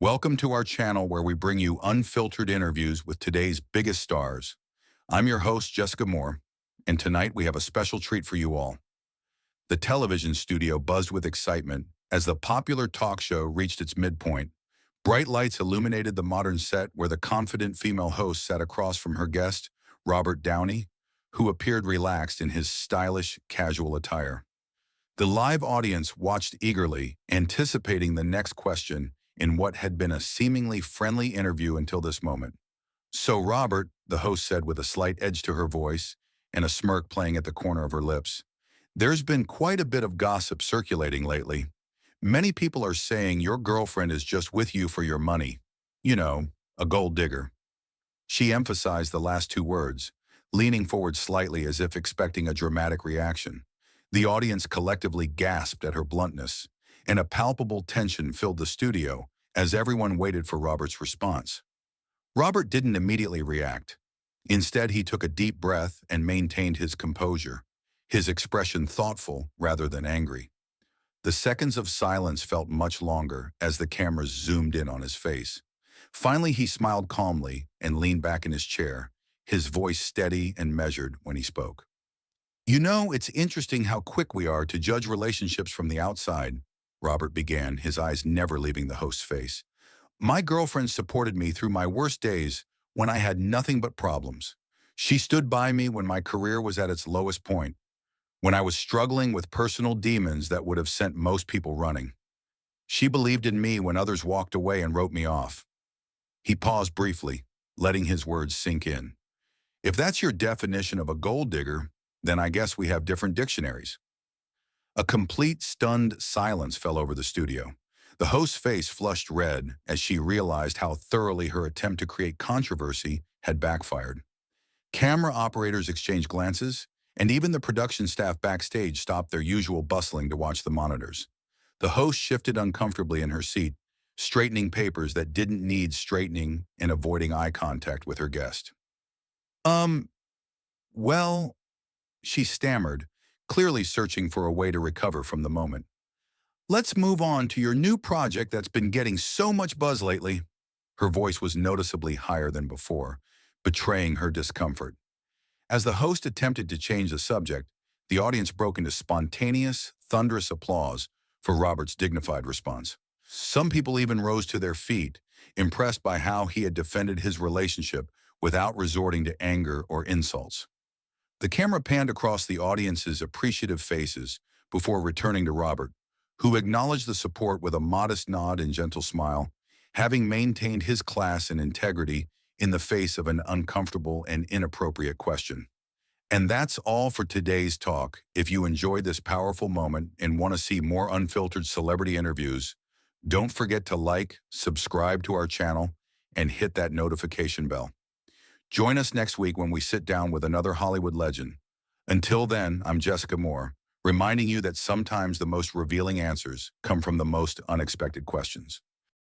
Welcome to our channel where we bring you unfiltered interviews with today's biggest stars. I'm your host, Jessica Moore, and tonight we have a special treat for you all. The television studio buzzed with excitement as the popular talk show reached its midpoint. Bright lights illuminated the modern set where the confident female host sat across from her guest, Robert Downey, who appeared relaxed in his stylish, casual attire. The live audience watched eagerly, anticipating the next question in what had been a seemingly friendly interview until this moment. "So, Robert," the host said with a slight edge to her voice and a smirk playing at the corner of her lips, "there's been quite a bit of gossip circulating lately. Many people are saying your girlfriend is just with you for your money. You know, a gold digger." She emphasized the last two words, leaning forward slightly as if expecting a dramatic reaction. The audience collectively gasped at her bluntness, and a palpable tension filled the studio as everyone waited for Robert's response. Robert didn't immediately react. Instead, he took a deep breath and maintained his composure, his expression thoughtful rather than angry. The seconds of silence felt much longer as the cameras zoomed in on his face. Finally, he smiled calmly and leaned back in his chair, his voice steady and measured when he spoke. "You know, it's interesting how quick we are to judge relationships from the outside," Robert began, his eyes never leaving the host's face. "My girlfriend supported me through my worst days when I had nothing but problems. She stood by me when my career was at its lowest point, when I was struggling with personal demons that would have sent most people running. She believed in me when others walked away and wrote me off." He paused briefly, letting his words sink in. "If that's your definition of a gold digger, then I guess we have different dictionaries." A complete stunned silence fell over the studio. The host's face flushed red as she realized how thoroughly her attempt to create controversy had backfired. Camera operators exchanged glances, and even the production staff backstage stopped their usual bustling to watch the monitors. The host shifted uncomfortably in her seat, straightening papers that didn't need straightening and avoiding eye contact with her guest. Well," she stammered, clearly searching for a way to recover from the moment. "Let's move on to your new project that's been getting so much buzz lately." Her voice was noticeably higher than before, betraying her discomfort. As the host attempted to change the subject, the audience broke into spontaneous, thunderous applause for Robert's dignified response. Some people even rose to their feet, impressed by how he had defended his relationship without resorting to anger or insults. The camera panned across the audience's appreciative faces before returning to Robert, who acknowledged the support with a modest nod and gentle smile, having maintained his class and integrity in the face of an uncomfortable and inappropriate question. And that's all for today's talk. If you enjoyed this powerful moment and want to see more unfiltered celebrity interviews, don't forget to like, subscribe to our channel, and hit that notification bell. Join us next week when we sit down with another Hollywood legend. Until then, I'm Jessica Moore, reminding you that sometimes the most revealing answers come from the most unexpected questions.